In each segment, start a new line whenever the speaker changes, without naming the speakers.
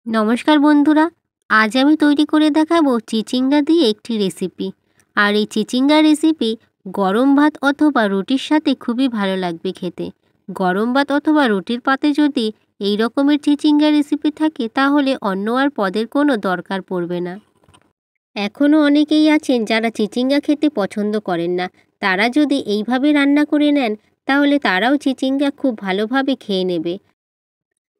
নমস্কার বন্ধুরা, আজ আমি তৈরি করে দেখাবো চিচিঙ্গা দিয়ে একটি রেসিপি। আর এই চিচিঙ্গা রেসিপি গরম ভাত অথবা রুটির সাথে খুবই ভালো লাগবে খেতে। গরম ভাত অথবা রুটির পাতে যদি এই রকমের চিচিঙ্গা রেসিপি থাকে তাহলে অন্য আর পদের কোনো দরকার পড়বে না। এখনও অনেকেই আছেন যারা চিচিঙ্গা খেতে পছন্দ করেন না। তারা যদি এইভাবে রান্না করে নেন তাহলে তারাও চিচিঙ্গা খুব ভালোভাবে খেয়ে নেবে।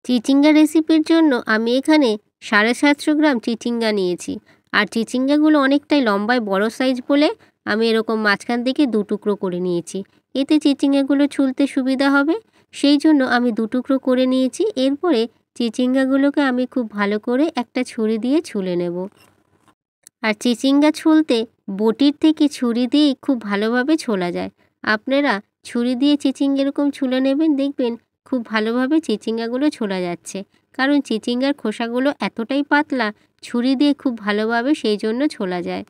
চিচিঙ্গা রেসিপির জন্য আমি এখানে 750 গ্রাম চিচিঙ্গা নিয়েছি। আর চিচিঙ্গাগুলো অনেকটাই লম্বায় বড় সাইজ বলে আমি এরকম মাঝখান থেকে দু টুকরো করে নিয়েছি। এতে চিচিঙ্গাগুলো ছুলতে সুবিধা হবে, সেই জন্য আমি দু টুকরো করে নিয়েছি। এরপরে চিচিঙ্গাগুলোকে আমি খুব ভালো করে একটা ছুরি দিয়ে ছুলে নেব। আর চিচিঙ্গা ছুলতে বটির থেকে ছুরি দিয়েই খুব ভালোভাবে ছোলা যায়। আপনারা ছুরি দিয়ে চিচিঙ্গা এরকম ছুলে নেবেন, দেখবেন খুব ভালোভাবে চিচিঙ্গাগুলো ছোলা যাচ্ছে। কারণ চিচিঙ্গার খোসাগুলো এতটাই পাতলা, ছুরি দিয়ে খুব ভালোভাবে সেই জন্য ছোলা যায়।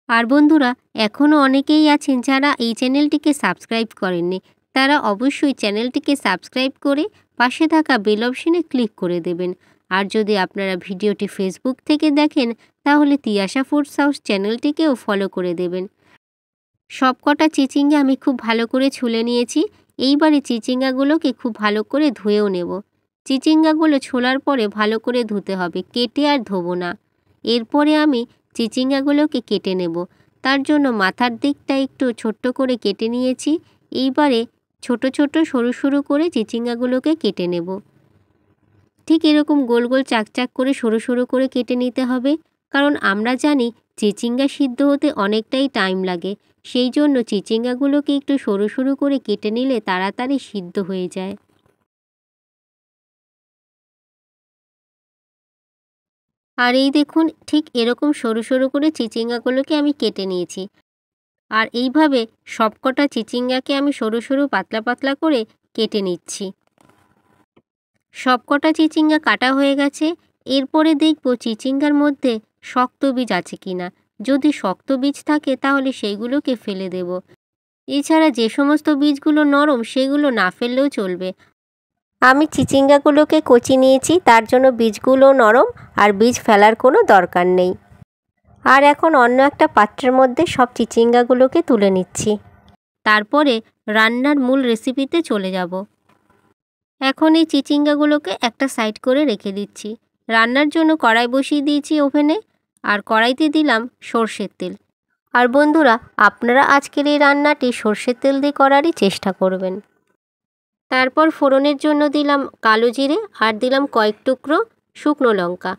আর বন্ধুরা, এখনও অনেকেই আছেন যারা এই চ্যানেলটিকে সাবস্ক্রাইব করেননি। তারা অবশ্যই চ্যানেলটিকে সাবস্ক্রাইব করে পাশে থাকা বেল অপশনে ক্লিক করে দেবেন। আর যদি আপনারা ভিডিওটি ফেসবুক থেকে দেখেন তাহলে তিয়াশা ফুডস হাউস চ্যানেলটিকেও ফলো করে দেবেন। সবকটা চিচিঙ্গা আমি খুব ভালো করে ছুলে নিয়েছি। এইবারে চিচিঙ্গাগুলোকে খুব ভালো করে ধুয়েও নেব। চিচিঙ্গাগুলো ছোলার পরে ভালো করে ধুতে হবে, কেটে আর ধোবো না। এরপরে আমি চিচিঙ্গাগুলোকে কেটে নেব। তার জন্য মাথার দিকটা একটু ছোট্ট করে কেটে নিয়েছি। এইবারে ছোট ছোট সরু সরু করে চিচিঙ্গাগুলোকে কেটে নেব। ঠিক এরকম গোল গোল চাকচাক করে সরু সরু করে কেটে নিতে হবে। কারণ আমরা জানি চিচিঙ্গা সিদ্ধ হতে অনেকটাই টাইম লাগে, সেই জন্য চিচিঙ্গাগুলোকে একটু সরু সরু করে কেটে নিলে তাড়াতাড়ি সিদ্ধ হয়ে যায়। আর এই দেখুন, ঠিক এরকম সরু সরু করে চিচিঙ্গাগুলোকে আমি কেটে নিয়েছি। আর এইভাবে সবকটা চিচিঙ্গাকে আমি সরু সরু পাতলা পাতলা করে কেটে নিচ্ছি। সবকটা চিচিঙ্গা কাটা হয়ে গেছে। এরপরে দেখব চিচিঙ্গার মধ্যে শক্ত বীজ আছে কিনা। যদি শক্ত বীজ থাকে তাহলে সেইগুলোকে ফেলে দেব। এছাড়া যে সমস্ত বীজগুলো নরম সেগুলো না ফেললেও চলবে। আমি চিচিঙ্গাগুলোকে কচি নিয়েছি, তার জন্য বীজগুলো নরম, আর বীজ ফেলার কোনো দরকার নেই। আর এখন অন্য একটা পাত্রের মধ্যে সব চিচিঙ্গাগুলোকে তুলে নিচ্ছি। তারপরে রান্নার মূল রেসিপিতে চলে যাব। এখন এই চিচিঙ্গাগুলোকে একটা সাইড করে রেখে দিচ্ছি। রান্নার জন্য কড়াই বসিয়ে দিয়েছি ওভেনে, আর কড়াইতে দিলাম সর্ষের তেল। আর বন্ধুরা, আপনারা আজকের এই রান্নাটি সর্ষের তেল দিয়ে করারই চেষ্টা করবেন। তারপর ফোড়নের জন্য দিলাম কালো জিরে, আর দিলাম কয়েক টুকরো শুকনো লঙ্কা।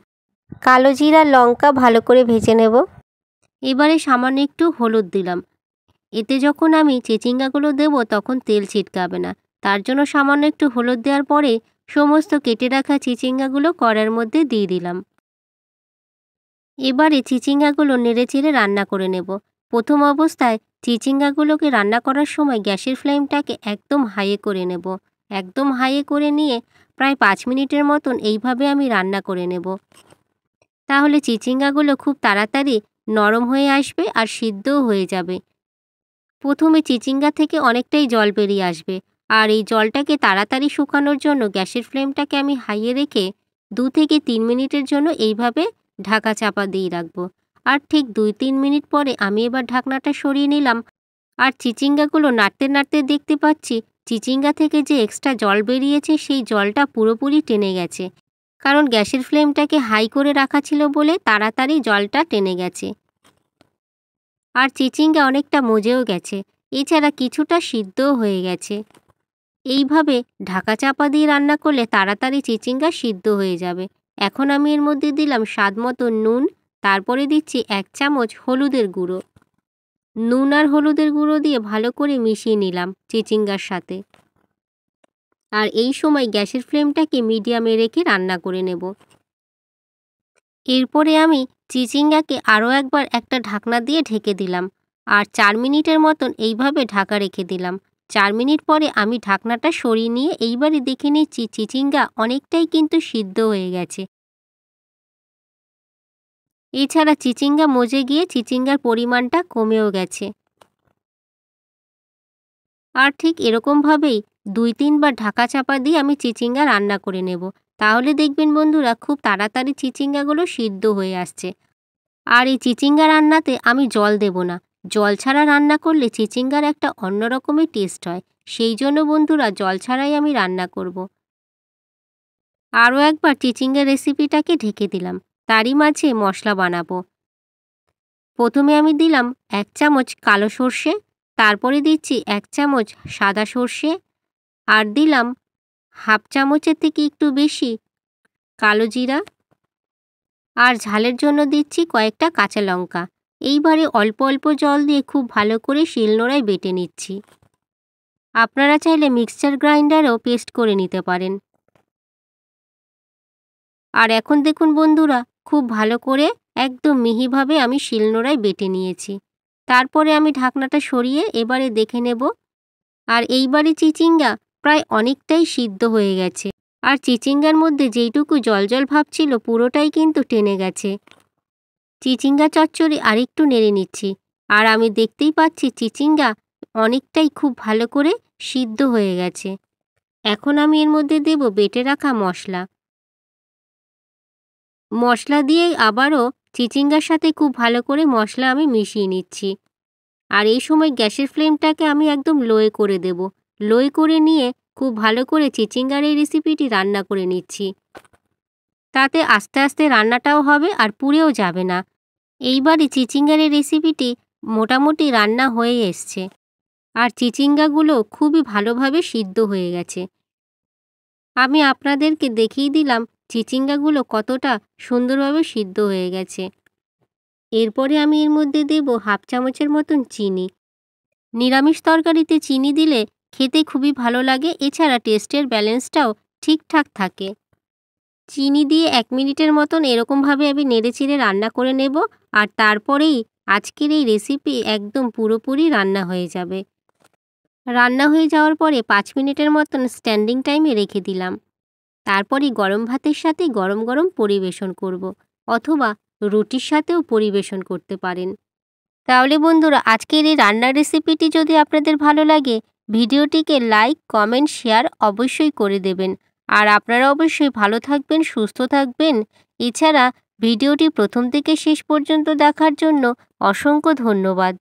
কালো জিরা লঙ্কা ভালো করে ভেজে নেব। এবারে সামান্য একটু হলুদ দিলাম। এতে যখন আমি চিচিঙ্গাগুলো দেব তখন তেল ছিটকাবে না, তার জন্য সামান্য একটু হলুদ দেওয়ার পরে সমস্ত কেটে রাখা চিচিঙ্গাগুলো কড়াইয়ের মধ্যে দিয়ে দিলাম। এবারে চিচিঙ্গাগুলো নেড়েচেড়ে রান্না করে নেব। প্রথম অবস্থায় চিচিঙ্গাগুলোকে রান্না করার সময় গ্যাসের ফ্লেমটাকে একদম হাইয়ে করে নেব। একদম হাইয়ে করে নিয়ে প্রায় 5 মিনিটের মতন এইভাবে আমি রান্না করে নেব। তাহলে চিচিঙ্গাগুলো খুব তাড়াতাড়ি নরম হয়ে আসবে আর সিদ্ধও হয়ে যাবে। প্রথমে চিচিঙ্গা থেকে অনেকটাই জল বেরিয়ে আসবে, আর এই জলটাকে তাড়াতাড়ি শুকানোর জন্য গ্যাসের ফ্লেমটাকে আমি হাইয়ে রেখে 2 থেকে 3 মিনিটের জন্য এইভাবে ঢাকা চাপা দিয়ে রাখবো। আর ঠিক 2-3 মিনিট পরে আমি এবার ঢাকনাটা সরিয়ে নিলাম। আর চিচিঙ্গাগুলো নাড়তে নাড়তে দেখতে পাচ্ছি চিচিঙ্গা থেকে যে এক্সট্রা জল বেরিয়েছে সেই জলটা পুরোপুরি টেনে গেছে। কারণ গ্যাসের ফ্লেমটাকে হাই করে রাখা ছিল বলে তাড়াতাড়ি জলটা টেনে গেছে। আর চিচিঙ্গা অনেকটা মজেও গেছে, এছাড়া কিছুটা সিদ্ধও হয়ে গেছে। এইভাবে ঢাকা চাপা দিয়ে রান্না করলে তাড়াতাড়ি চিচিঙ্গা সিদ্ধ হয়ে যাবে। এখন আমি এর মধ্যে দিলাম স্বাদ মতো নুন, তারপরে দিচ্ছি 1 চামচ হলুদের গুঁড়ো। নুন আর হলুদের গুঁড়ো দিয়ে ভালো করে মিশিয়ে নিলাম চিচিঙ্গার সাথে। আর এই সময় গ্যাসের ফ্লেমটাকে মিডিয়ামে রেখে রান্না করে নেব। এরপরে আমি চিচিঙ্গাকে আরও একবার একটা ঢাকনা দিয়ে ঢেকে দিলাম, আর 4 মিনিটের মতন এইভাবে ঢাকা রেখে দিলাম। 4 মিনিট পরে আমি ঢাকনাটা সরিয়ে নিয়ে এইবারে দেখে নিচ্ছি চিচিঙ্গা অনেকটাই কিন্তু সিদ্ধ হয়ে গেছে। এছাড়া চিচিঙ্গা মজে গিয়ে চিচিঙ্গার পরিমাণটা কমেও গেছে। আর ঠিক এরকমভাবেই 2-3 বার ঢাকা চাপা দিয়ে আমি চিচিঙ্গা রান্না করে নেব। তাহলে দেখবেন বন্ধুরা খুব তাড়াতাড়ি চিচিঙ্গাগুলো সিদ্ধ হয়ে আসছে। আর এই চিচিঙ্গা রান্নাতে আমি জল দেব না। জল ছাড়া রান্না করলে চিচিঙ্গার একটা অন্য রকমের টেস্ট হয়। সেই জন্য বন্ধুরা জল ছাড়াই আমি রান্না করব। আরও একবার চিচিঙ্গা রেসিপিটাকে ঢেকে দিলাম। তারই মাঝে মশলা বানাবো। প্রথমে আমি দিলাম 1 চামচ কালো সর্ষে, তারপরে দিচ্ছি 1 চামচ সাদা সর্ষে, আর দিলাম হাফ চামচের থেকে একটু বেশি কালো জিরা, আর ঝালের জন্য দিচ্ছি কয়েকটা কাঁচা লঙ্কা। এইবারে অল্প অল্প জল দিয়ে খুব ভালো করে শিলনোড়ায় বেটে নিচ্ছি। আপনারা চাইলে মিক্সচার গ্রাইন্ডারেও পেস্ট করে নিতে পারেন। আর এখন দেখুন বন্ধুরা খুব ভালো করে একদম মিহিভাবে আমি শিলনোড়ায় বেটে নিয়েছি। তারপরে আমি ঢাকনাটা সরিয়ে এবারে দেখে নেব। আর এইবারে চিচিঙ্গা প্রায় অনেকটাই সিদ্ধ হয়ে গেছে। আর চিচিঙ্গার মধ্যে যেইটুকু জল জল ভাব ছিল পুরোটাই কিন্তু টেনে গেছে। চিচিঙ্গা চচ্চড়ি আরেকটু নেড়ে নিচ্ছি। আর আমি দেখতেই পাচ্ছি চিচিঙ্গা অনেকটাই খুব ভালো করে সিদ্ধ হয়ে গেছে। এখন আমি এর মধ্যে দেব বেটে রাখা মশলা। মশলা দিয়ে আবারও চিচিঙ্গার সাথে খুব ভালো করে মশলা আমি মিশিয়ে নিচ্ছি। আর এই সময় গ্যাসের ফ্লেমটাকে আমি একদম লোয়ে করে দেব। লোয়ে করে নিয়ে খুব ভালো করে চিচিঙ্গার এই রেসিপিটি রান্না করে নিচ্ছি। তাতে আস্তে আস্তে রান্নাটাও হবে আর পুড়েও যাবে না। এইবারে চিচিঙ্গার এই রেসিপিটি মোটামুটি রান্না হয়ে এসছে। আর চিচিঙ্গাগুলো খুবই ভালোভাবে সিদ্ধ হয়ে গেছে। আমি আপনাদেরকে দেখিয়ে দিলাম চিচিঙ্গাগুলো কতটা সুন্দরভাবে সিদ্ধ হয়ে গেছে। এরপরে আমি এর মধ্যে দেব হাফ চামচের মতন চিনি। নিরামিষ তরকারিতে চিনি দিলে খেতে খুবই ভালো লাগে, এছাড়া টেস্টের ব্যালেন্সটাও ঠিকঠাক থাকে। চিনি দিয়ে 1 মিনিটের মতন এরকমভাবে আমি নেড়েচেড়ে রান্না করে নেব। আর তারপরেই আজকের এই রেসিপি একদম পুরোপুরি রান্না হয়ে যাবে। রান্না হয়ে যাওয়ার পরে 5 মিনিটের মতন স্ট্যান্ডিং টাইমে রেখে দিলাম। তারপরই গরম ভাতের সাথে গরম গরম পরিবেশন করব, অথবা রুটির সাথেও পরিবেশন করতে পারেন। তাহলে বন্ধুরা আজকের এই রান্নার রেসিপিটি যদি আপনাদের ভালো লাগে, ভিডিওটিকে লাইক, কমেন্ট, শেয়ার অবশ্যই করে দেবেন। আর আপনারা অবশ্যই ভালো থাকবেন, সুস্থ থাকবেন। এছাড়া ভিডিওটি প্রথম থেকে শেষ পর্যন্ত দেখার জন্য অসংখ্য ধন্যবাদ।